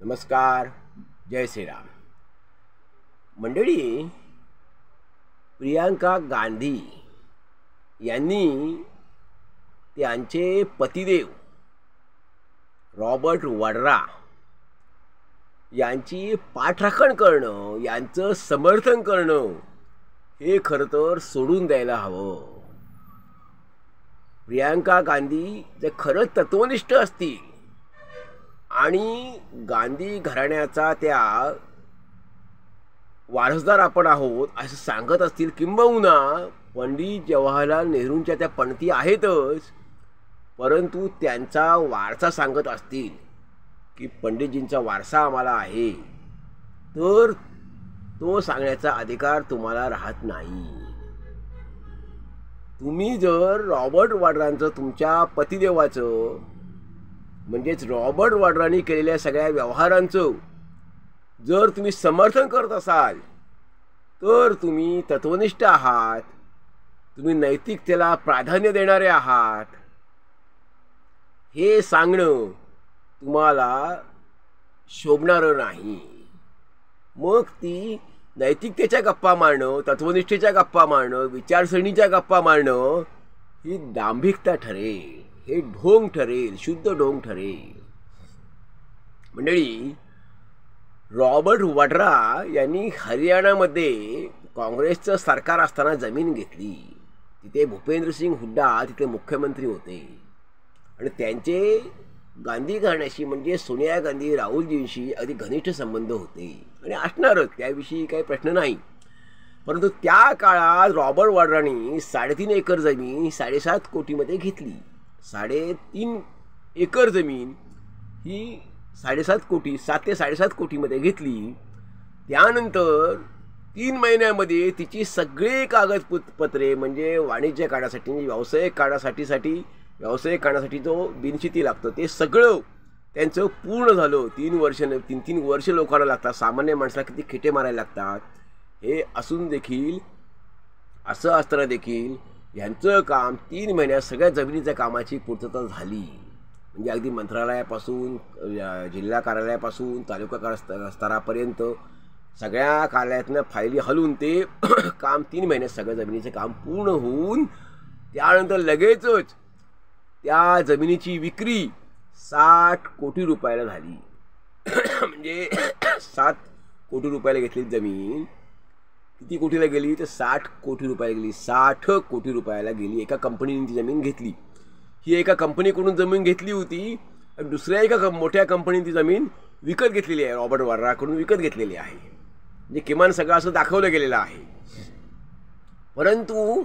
नमस्कार. जय श्रीराम. मंडळी, प्रियांका गांधी यांनी त्यांचे पतिदेव रॉबर्ट वड्रा यांची पाठराखण करणं, यांचं समर्थन करणं हे खरं तर सोडून द्यायला हवं. प्रियांका गांधी जर खरंच तत्वनिष्ठ असतील आणि गांधी घराण्याचा त्या वारसदार आपण आहोत असं सांगत असतील, किंबहुना पंडित जवाहरलाल नेहरूंच्या त्या पणती आहेतच, परंतु त्यांचा वारसा सांगत असतील की पंडितजींचा वारसा आम्हाला आहे, तर तो सांगण्याचा अधिकार तुम्हाला राहत नाही. तुम्ही जर रॉबर्ट वड्रांचं, तुमच्या पतिदेवाचं म्हणजेच रॉबर्ट वड्रांनी केलेल्या सगळ्या व्यवहारांचं जर तुम्ही समर्थन करत असाल तर तुम्ही तत्वनिष्ठ आहात, तुम्ही नैतिकतेला प्राधान्य देणारे आहात हे सांगणं तुम्हाला शोभणारं नाही. मग ती नैतिकतेच्या गप्पा मारणं, तत्वनिष्ठेच्या गप्पा मारणं, विचारसरणीच्या गप्पा मारणं ही दांभिकता ठरेल, हे ढोंग ठरेल, शुद्ध ढोंग ठरेल. मंडळी, रॉबर्ट वड्रा यांनी हरियाणामध्ये काँग्रेसचं सरकार असताना जमीन घेतली. तिथे भूपेंद्रसिंग हुड्डा तिथे मुख्यमंत्री होते आणि त्यांचे गांधी घराण्याशी म्हणजे सोनिया गांधी, राहुलजींशी अगदी घनिष्ठ संबंध होते आणि असणारच, त्याविषयी काही प्रश्न नाही. परंतु त्या काळात रॉबर्ट वड्रांनी 3.5 एकर जमीन 7.5 कोटीमध्ये घेतली. 3.5 एकर जमीन ही 7.5 कोटी, 7 ते 7.5 कोटीमध्ये घेतली. त्यानंतर 3 महिन्यामध्ये तिची सगळी कागदपत्रे म्हणजे वाणिज्य काढण्यासाठी, व्यावसायिक काढण्यासाठी जो बिनशिती लागतं ते सगळं त्यांचं पूर्ण झालं. 3 वर्ष लोकांना लागतात, सामान्य माणसाला किती खेटे मारायला लागतात. हे असून देखील, असं असताना देखील यांचं काम 3 महिन्यात सगळ्या जमिनीच्या कामाची पूर्तता झाली. म्हणजे अगदी मंत्रालयापासून, जिल्हा कार्यालयापासून तालुका स्तरापर्यंत सगळ्या कार्यालयातनं फायली हलवून ते काम 3 महिन्यात सगळ्या जमिनीचं काम पूर्ण होऊन त्यानंतर लगेचच त्या जमिनीची विक्री 60 कोटी रुपयाला झाली. म्हणजे 7 कोटी रुपयाला घेतलेली जमीन किती कोटीला गेली तर 60 कोटी रुपयाला गेली. 60 कोटी रुपयाला गेली. एका कंपनीने ती जमीन घेतली. ही एका कंपनीकडून जमीन घेतली होती, दुसऱ्या एका मोठ्या कंपनीने ती जमीन विकत घेतलेली आहे, रॉबर्ट वड्राकडून विकत घेतलेली आहे. म्हणजे किमान सगळं असं दाखवलं गेलेलं आहे. परंतु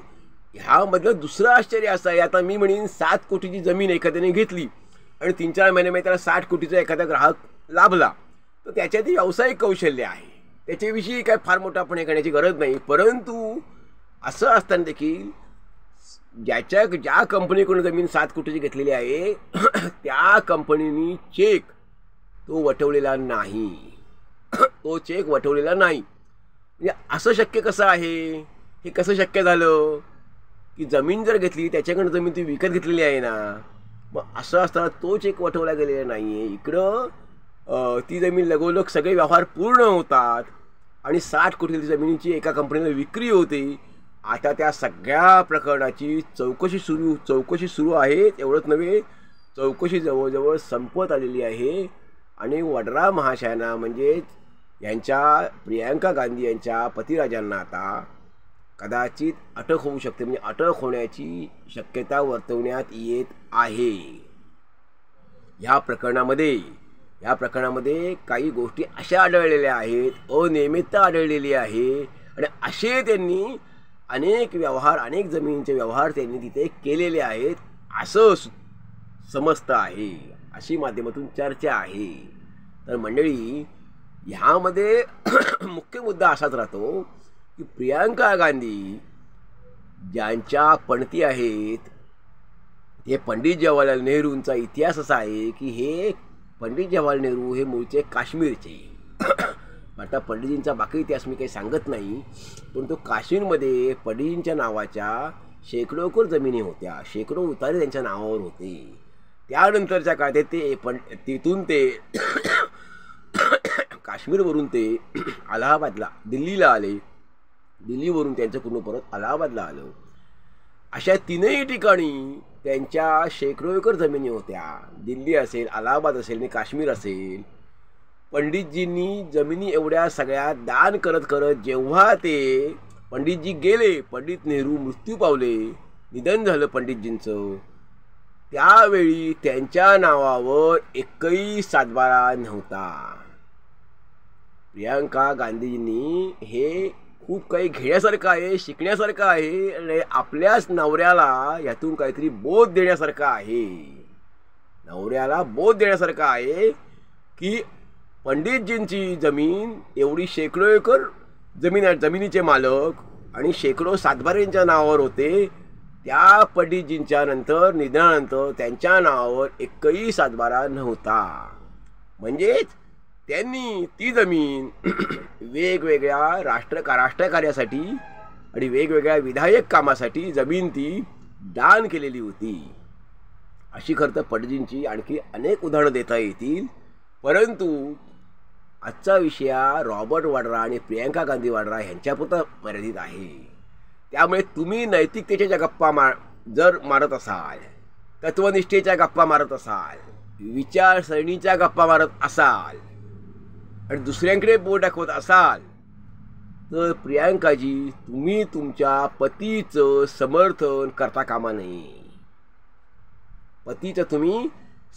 ह्यामधलं दुसरं आश्चर्य असं आहे, आता मी म्हणेन 7 कोटीची जमीन एखाद्याने घेतली आणि 3-4 महिन्यामध्ये त्याला 60 कोटीचा एखादा ग्राहक लाभला, तर त्याच्यात व्यावसायिक कौशल्य आहे, त्याच्याविषयी काय फार मोठा आपण हे करण्याची गरज नाही. परंतु असं असताना देखील ज्या कंपनीकडून जमीन 7 कोटीची घेतलेली आहे त्या कंपनीने चेक तो वटवलेला नाही. म्हणजे असं शक्य कसं आहे? हे कसं शक्य झालं की जमीन जर घेतली, त्याच्याकडून जमीन ती विकत घेतलेली आहे ना, मग असं असताना तो चेक वटवला गेलेला नाही आहे. इकडं ती जमीन लगोलग सगळे व्यवहार पूर्ण होतात आणि 60 कोटी जमिनीची एका कंपनीला विक्री होते. आता त्या सगळ्या प्रकरणाची चौकशी सुरू आहे. एवढंच नव्हे, चौकशी जवळजवळ संपत आलेली आहे आणि वड्रा महाशयांना म्हणजे यांच्या प्रियांका गांधी यांच्या पतिराजांना आता कदाचित अटक होऊ शकते, म्हणजे अटक होण्याची शक्यता वर्तवण्यात येत आहे. या प्रकरणामध्ये काही गोष्टी अशा आढळलेल्या आहेत, अनियमितता आढळलेली आहे आणि असे त्यांनी अनेक जमिनीचे व्यवहार त्यांनी तिथे केलेले आहेत असं समजतं आहे, अशी माध्यमातून चर्चा आहे. तर मंडळी, ह्यामध्ये मुख्य मुद्दा असाच राहतो की प्रियांका गांधी ज्यांच्या पणती आहेत ते पंडित जवाहरलाल नेहरूंचा इतिहास असा आहे की हे पंडित जवाहरलाल नेहरू हे मूळचे काश्मीरचे. आता पंडितजींचा बाकी इतिहास मी काही सांगत नाही, पण तो काश्मीरमध्ये पंडितजींच्या नावाच्या शेकडो एकर जमिनी होत्या, शेकडो उतारे त्यांच्या नावावर होते. त्यानंतरच्या काळात तिथून ते काश्मीरवरून ते अलाहाबादला दिल्लीला आले, दिल्लीवरून त्यांचं कुटुंब परत अलाहाबादला आलं. अशा तीनही ठिकाणी त्यांच्या शेकडो एकर जमिनी होत्या. दिल्ली असेल, अलाहाबाद असेल आणि काश्मीर असेल. पंडितजींनी जमिनी एवढ्या सगळ्या दान करत करत जेव्हा ते पंडितजी गेले, पंडित नेहरू मृत्यू पावले, निधन झालं पंडितजींचं, त्यावेळी त्यांच्या नावावर एकही सातबारा नव्हता. प्रियांका गांधीजींनी हे खूप काही घेण्यासारखं आहे, शिकण्यासारखं आहे आणि आपल्याच नवऱ्याला यातून काहीतरी बोध देण्यासारखं आहे. नवऱ्याला बोध देण्यासारखं आहे की पंडितजींची जमीन एवढी शेकडो एकर जमिनीचे मालक आणि शेकडो सातबाऱ्यांच्या नावावर होते. त्या पंडितजींच्या नंतर निधनानंतर त्यांच्या नावावर एकही सातबारा नव्हता. म्हणजेच त्यांनी ती जमीन वेगवेगळ्या राष्ट्रकार्यासाठी आणि वेगवेगळ्या विधायक कामासाठी जमीन ती दान केलेली होती. अशी खरं तर पंडितजींची आणखी अनेक उदाहरणं देता येतील, परंतु आजचा विषय रॉबर्ट वाड्रा आणि प्रियांका गांधी वाड्रा यांच्यापुरता मर्यादित आहे. त्यामुळे तुम्ही नैतिकतेच्या गप्पा जर मारत असाल, तत्वनिष्ठेच्या गप्पा मारत असाल, विचारसरणीच्या गप्पा मारत असाल आणि दुसऱ्यांकडे बोट दाखवत असाल, तर प्रियांकाजी तुम्ही तुमच्या पतीचं समर्थन करता कामा नये. पतीचं तुम्ही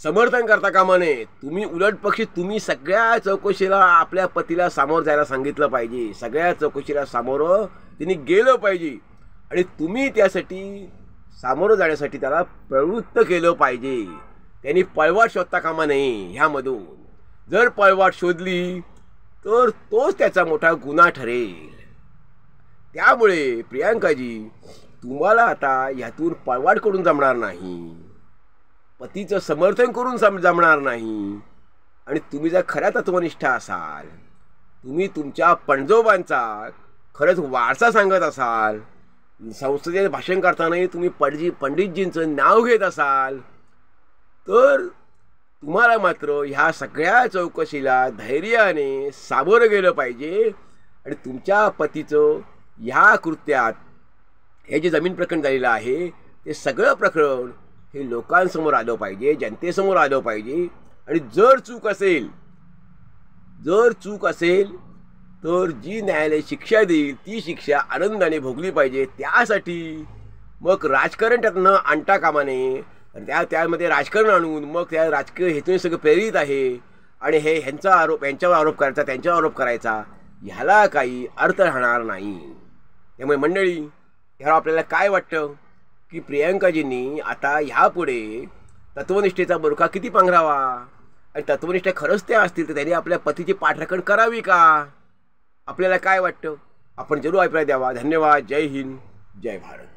समर्थन करता कामा नये. तुम्ही उलट पक्षी तुम्ही सगळ्या चौकशीला आपल्या पतीला सामोरं जायला सांगितलं पाहिजे. सगळ्या चौकशीला सामोरं त्यांनी गेलं पाहिजे आणि तुम्ही त्यासाठी सामोरं जाण्यासाठी त्याला प्रवृत्त केलं पाहिजे. त्यांनी पळवाट शोधता कामा नये. ह्यामधून जर पळवाट शोधली तर तोच त्याचा मोठा गुन्हा ठरेल. त्यामुळे प्रियांकाजी तुम्हाला आता ह्यातून पळवाट करून जमणार नाही, पतीचं समर्थन करून जमणार नाही. आणि तुम्ही जर खऱ्या तत्वनिष्ठ असाल, तुम्ही तुमच्या पणजोबांचा खरंच वारसा सांगत असाल, संसदेत भाषण करतानाही तुम्ही पंडितजींचं नाव घेत असाल, तर तुम्हाला मात्र ह्या सगळ्या चौकशीला धैर्याने सामोरं गेलं पाहिजे आणि तुमच्या पतीचं ह्या कृत्यात हे जे जमीन प्रकरण झालेलं आहे ते सगळं प्रकरण हे लोकांसमोर आलं पाहिजे, जनतेसमोर आलं पाहिजे. आणि जर चूक असेल तर जी न्यायालय शिक्षा देईल ती शिक्षा आनंदाने भोगली पाहिजे. त्यासाठी मग राजकारण त्यातनं आणता कामा नये. त्यामध्ये राजकारण आणून मग त्या राजकीय हेतूने सगळं प्रेरित आहे आणि यांच्यावर आरोप करायचा, त्यांच्यावर आरोप करायचा, ह्याला काही अर्थ राहणार नाही. त्यामुळे मंडळी, ह्याला आपल्याला काय वाटतं की प्रियांकाजींनी आता ह्यापुढे तत्वनिष्ठेचा बुरखा किती पांघरावा आणि तत्वनिष्ठ खरंच त्या असतील तर त्यांनी आपल्या पतीची पाठराखण करावी का? आपल्याला काय वाटतं? आपण जरूर अभिप्राय द्यावा. धन्यवाद. जय हिंद, जय भारत.